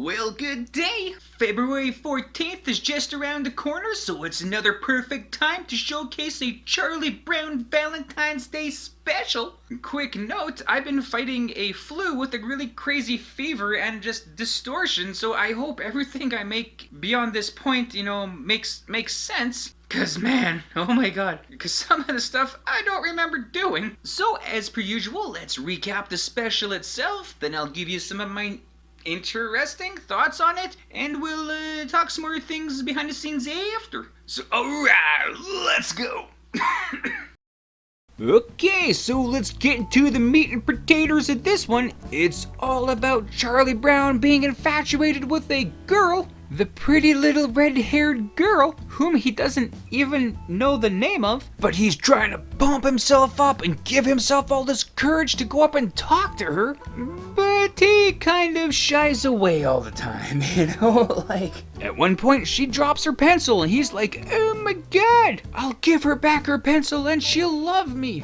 Well, good day! February 14th is just around the corner, so it's another perfect time to showcase a Charlie Brown Valentine's Day special. Quick note, I've been fighting a flu with a really crazy fever and just distortion, so I hope everything I make beyond this point, makes sense. Cause man, oh my god, cause some of the stuff I don't remember doing. So as per usual, let's recap the special itself, then I'll give you some of my interesting thoughts on it, and we'll talk some more things behind the scenes after. So alright, let's go. Okay, so let's get into the meat and potatoes of this one. It's all about Charlie Brown being infatuated with a girl, the pretty little red-haired girl, whom he doesn't even know the name of, but he's trying to pump himself up and give himself all this courage to go up and talk to her, but he kind of shies away all the time, like, at one point she drops her pencil and he's like, oh my god, I'll give her back her pencil and she'll love me,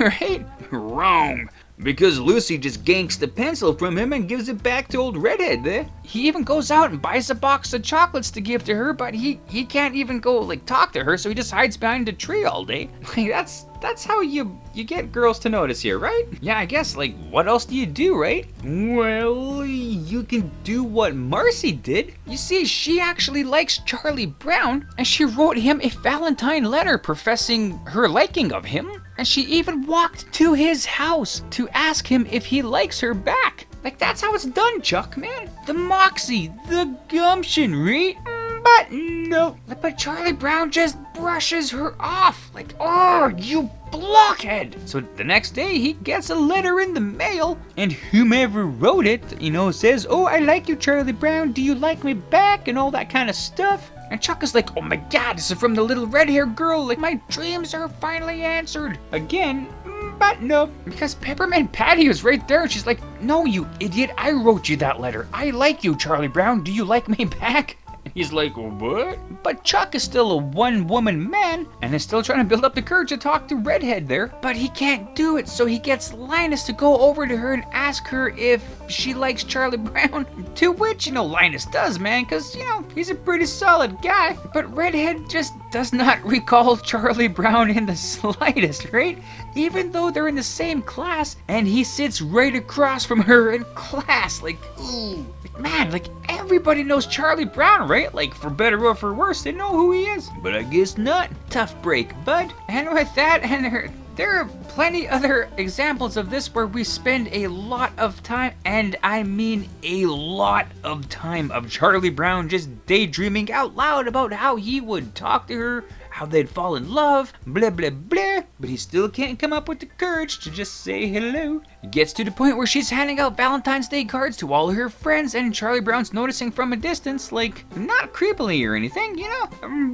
right? Wrong. Because Lucy just ganks the pencil from him and gives it back to old Redhead there. He even goes out and buys a box of chocolates to give to her, but he can't even go talk to her, so he just hides behind a tree all day. That's how you get girls to notice here, right? Yeah, I guess, what else do you do, right? Well, you can do what Marcy did. You see, she actually likes Charlie Brown, and she wrote him a Valentine letter professing her liking of him. And she even walked to his house to ask him if he likes her back. That's how it's done, Chuck, man. The moxie, the gumption, right? But no. But Charlie Brown just brushes her off. Oh, you blockhead. So the next day, he gets a letter in the mail, and whomever wrote it, says, oh, I like you, Charlie Brown. Do you like me back? And all that kind of stuff. And Chuck is like, oh my god, this is from the little red-haired girl. My dreams are finally answered. Again, but no. Because Peppermint Patty was right there. And she's like, no, you idiot. I wrote you that letter. I like you, Charlie Brown. Do you like me back? And he's like, what? But Chuck is still a one-woman man and is still trying to build up the courage to talk to Redhead there. But he can't do it, so he gets Linus to go over to her and ask her if she likes Charlie Brown. To which, Linus does, man, because, he's a pretty solid guy. But Redhead just does not recall Charlie Brown in the slightest, right? Even though they're in the same class and he sits right across from her in class. Ooh. Man, everybody knows Charlie Brown, right? For better or for worse, they know who he is. But I guess not. Tough break, bud. And with that, there are plenty other examples of this where we spend a lot of time, and I mean a lot of time, of Charlie Brown just daydreaming out loud about how he would talk to her, how they'd fall in love, blah blah blah, but he still can't come up with the courage to just say hello. It gets to the point where she's handing out Valentine's Day cards to all her friends, and Charlie Brown's noticing from a distance, not creepily or anything,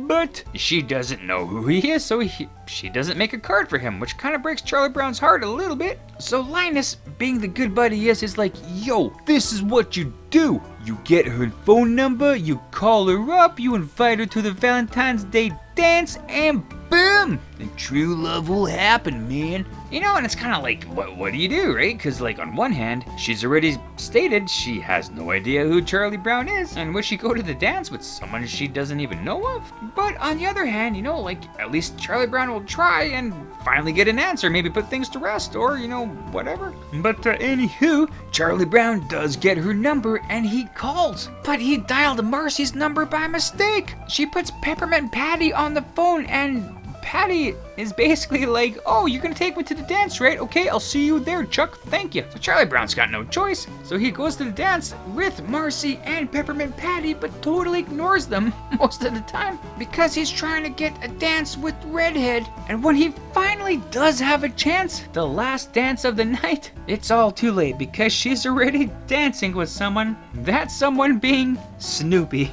but she doesn't know who he is, so she doesn't make a card for him, which kind of breaks Charlie Brown's heart a little bit. So Linus, being the good buddy he is like, yo, this is what you do. You get her phone number, you call her up, you invite her to the Valentine's Day dance, and boom! The true love will happen, man. And it's kind of what do you do, right? Because, on one hand, she's already stated she has no idea who Charlie Brown is, and would she go to the dance with someone she doesn't even know of? But on the other hand, at least Charlie Brown will try and finally get an answer, maybe put things to rest, or, whatever. But, anywho, Charlie Brown does get her number, and he calls. But he dialed Marcy's number by mistake. She puts Peppermint Patty on the phone, and Patty is basically like, oh, you're gonna take me to the dance, right? Okay, I'll see you there, Chuck. Thank you. So Charlie Brown's got no choice. So he goes to the dance with Marcy and Peppermint Patty, but totally ignores them most of the time because he's trying to get a dance with Redhead. And when he finally does have a chance, the last dance of the night, it's all too late because she's already dancing with someone. That someone being Snoopy.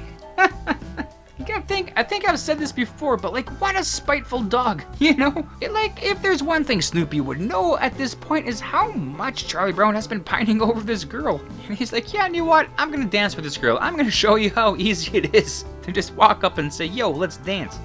I think I've said this before, but what a spiteful dog, if there's one thing Snoopy would know at this point is how much Charlie Brown has been pining over this girl. And he's like, yeah, you know what? I'm gonna dance with this girl. I'm gonna show you how easy it is. to just walk up and say, yo, let's dance.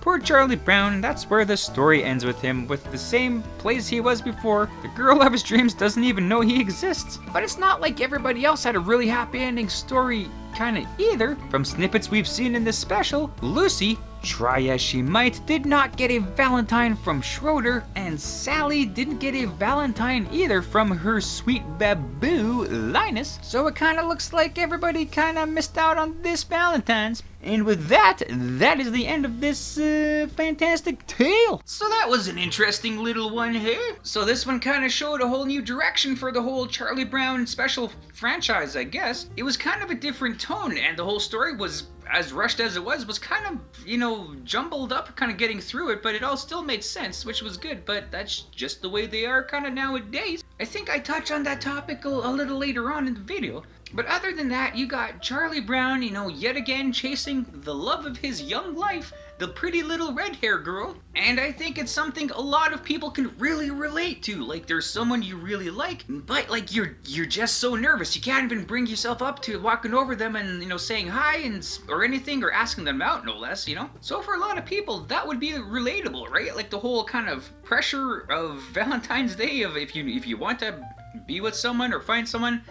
Poor Charlie Brown, that's where the story ends with him, with the same place he was before. The girl of his dreams doesn't even know he exists. But it's not like everybody else had a really happy ending story kinda either. From snippets we've seen in this special, Lucy, try as she might, did not get a Valentine from Schroeder, and Sally didn't get a Valentine either from her sweet baboo, Linus. So it kinda looks like everybody kinda missed out on this Valentine's. And with that, that is the end of this fantastic tale. So that was an interesting little one here. So this one kind of showed a whole new direction for the whole Charlie Brown special franchise, I guess. It was kind of a different tone, and the whole story was, as rushed as it was kind of, you know, jumbled up, kind of getting through it, but it all still made sense, which was good, but that's just the way they are kind of nowadays. I think I touch on that topic a little later on in the video. But other than that, you got Charlie Brown, you know, yet again chasing the love of his young life, the pretty little red hair girl. And I think it's something a lot of people can really relate to. Like, there's someone you really like, but like you're just so nervous. You can't even bring yourself up to walking over them and, you know, saying hi or anything, or asking them out, no less, you know. So for a lot of people, that would be relatable, right? Like the whole kind of pressure of Valentine's Day, of if you want to be with someone or find someone,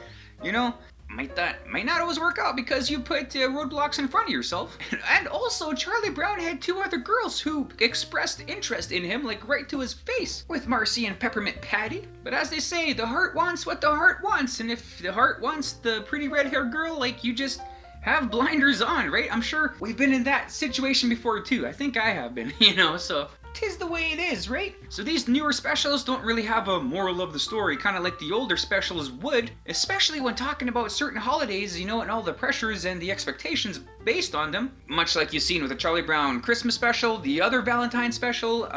you know, might not always work out because you put roadblocks in front of yourself. And also, Charlie Brown had two other girls who expressed interest in him, like right to his face, with Marcy and Peppermint Patty. But as they say, the heart wants what the heart wants, and if the heart wants the pretty red-haired girl, like, you just have blinders on, right? I'm sure we've been in that situation before too. I think I have been, you know, so 'tis the way it is, right? So these newer specials don't really have a moral of the story, kind of like the older specials would, especially when talking about certain holidays, you know, and all the pressures and the expectations based on them. Much like you've seen with the Charlie Brown Christmas special, the other Valentine special,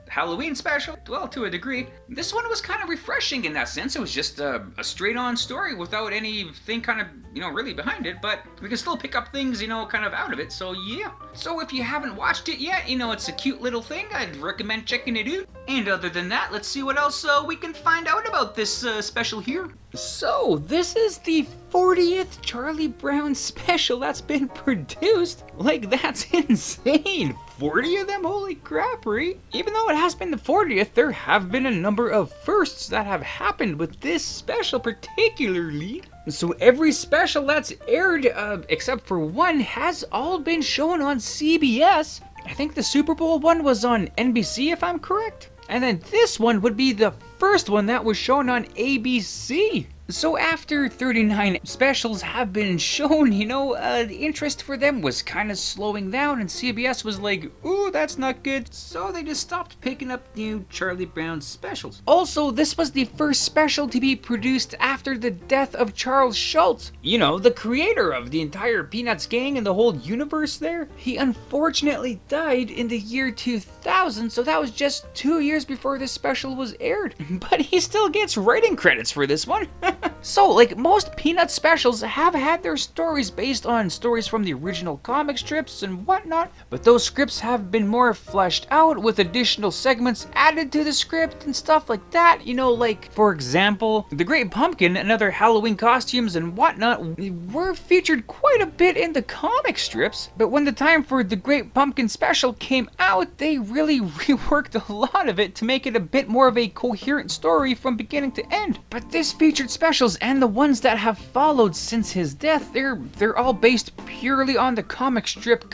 Halloween special, well, to a degree. This one was kind of refreshing in that sense. It was just a straight-on story without anything kind of, you know, really behind it, but we can still pick up things, you know, kind of out of it, so yeah. So if you haven't watched it yet, you know, it's a cute little thing. I'd recommend checking it out. And other than that, let's see what else we can find out about this special here. So, this is the 40th Charlie Brown special that's been produced. Like, that's insane. 40 of them? Holy crap, right? Even though it has been the 40th, there have been a number of firsts that have happened with this special particularly. So every special that's aired, except for one, has all been shown on CBS. I think the Super Bowl one was on NBC, if I'm correct. And then this one would be the first one that was shown on ABC. So after 39 specials have been shown, you know, the interest for them was kind of slowing down, and CBS was like, ooh, that's not good. So they just stopped picking up new Charlie Brown specials. Also, this was the first special to be produced after the death of Charles Schulz. You know, the creator of the entire Peanuts gang and the whole universe there. He unfortunately died in the year 2000, so that was just 2 years before this special was aired. But he still gets writing credits for this one. So, like most Peanuts specials have had their stories based on stories from the original comic strips and whatnot, but those scripts have been more fleshed out with additional segments added to the script and stuff like that. You know, like, for example, the Great Pumpkin and other Halloween costumes and whatnot were featured quite a bit in the comic strips, but when the time for the Great Pumpkin special came out, they really reworked a lot of it to make it a bit more of a coherent story from beginning to end. But this featured specials and the ones that have followed since his death, they're all based purely on the comic strip,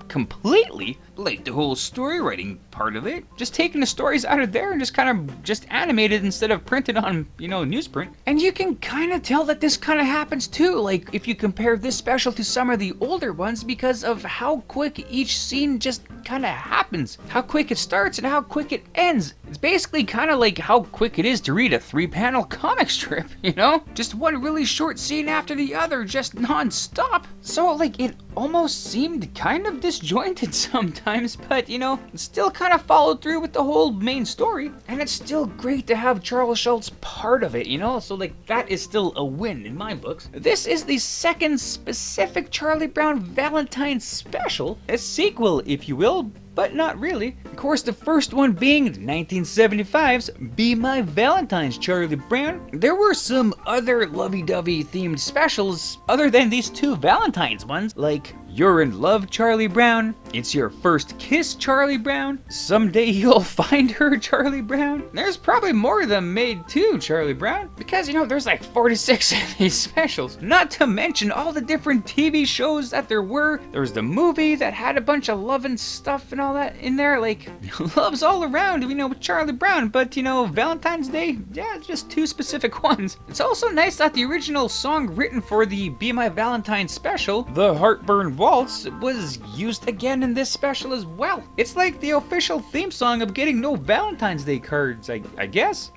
completely, like the whole story writing part of it. Just taking the stories out of there and just kind of just animated instead of printed on, you know, newsprint. And you can kind of tell that this kind of happens too, like if you compare this special to some of the older ones, because of how quick each scene just kind of happens. How quick it starts and how quick it ends. It's basically kind of like how quick it is to read a 3-panel comic strip, you know? Just one really short scene after the other, just non-stop. So like it almost seemed kind of disjointed sometimes, but you know, it still kind of followed through with the whole main story. And it's still great to have Charles Schulz part of it, you know? So like that is still a win in my books. This is the second specific Charlie Brown Valentine special, a sequel if you will, but not really. Of course, the first one being 1975's Be My Valentine's Charlie Brown. There were some other lovey-dovey themed specials other than these two Valentine's ones, like You're in Love, Charlie Brown. It's Your First Kiss, Charlie Brown. Someday You'll Find Her, Charlie Brown. There's probably more of them made too, Charlie Brown, because there's like 46 of these specials. Not to mention all the different TV shows that there were. There was the movie that had a bunch of love and stuff and all that in there, like love's all around, with Charlie Brown. But Valentine's Day, yeah, just two specific ones. It's also nice that the original song written for the Be My Valentine special, the Heartburn Waltz, was used again in this special as well. It's like the official theme song of getting no Valentine's Day cards, I guess.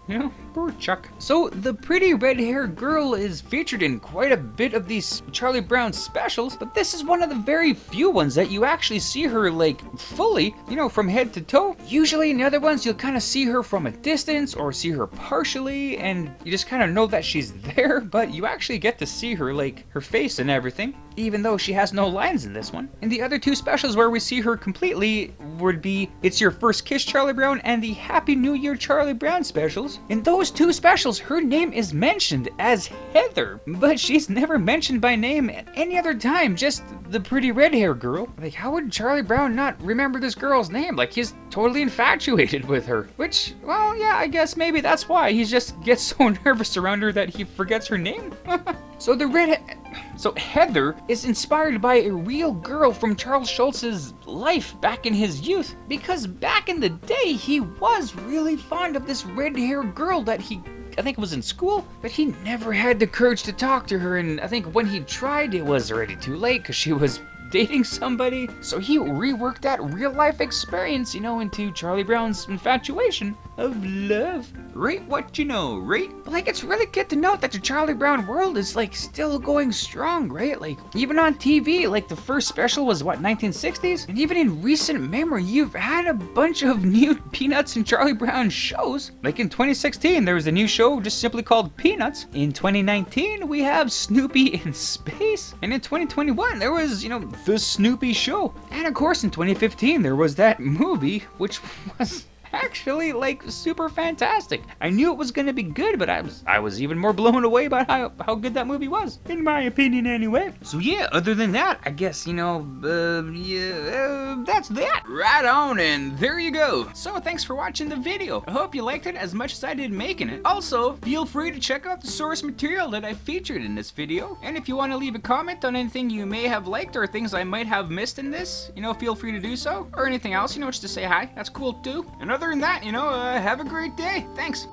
Poor Chuck. So the pretty red-haired girl is featured in quite a bit of these Charlie Brown specials, but this is one of the very few ones that you actually see her like fully, from head to toe. Usually in the other ones you'll kind of see her from a distance or see her partially, and you just kind of know that she's there, but you actually get to see her, like her face and everything, even though she has no lines in this one. In the other two specials where we see her completely would be It's Your First Kiss, Charlie Brown, and the Happy New Year, Charlie Brown specials. In those two specials, her name is mentioned as Heather, but she's never mentioned by name at any other time, just the pretty red-haired girl. Like, how would Charlie Brown not remember this girl's name? Like, he's totally infatuated with her, which, well, yeah, I guess maybe that's why he just gets so nervous around her that he forgets her name. So Heather is inspired by a real girl from Charles Schulz's life back in his youth, because back in the day he was really fond of this red-haired girl that I think it was in school, but he never had the courage to talk to her, and I think when he tried it was already too late because she was dating somebody. So he reworked that real life experience, into Charlie Brown's infatuation of love. Rate what you know, right? Like, it's really good to note that the Charlie Brown world is like still going strong, right? Like, even on TV, like the first special was what, 1960s? And even in recent memory, you've had a bunch of new Peanuts and Charlie Brown shows. Like in 2016, there was a new show just simply called Peanuts. In 2019, we have Snoopy in Space. And in 2021, there was, The Snoopy Show. And of course, in 2015, there was that movie, which was actually like super fantastic. I knew it was gonna be good, but I was even more blown away by how good that movie was, in my opinion anyway. So yeah, other than that, I guess that's that. Right on, and there you go. So thanks for watching the video. I hope you liked it as much as I did making it. Also, feel free to check out the source material that I featured in this video, and if you want to leave a comment on anything you may have liked or things I might have missed in this, feel free to do so, or anything else, just to say hi, that's cool too. And other than that, have a great day. Thanks.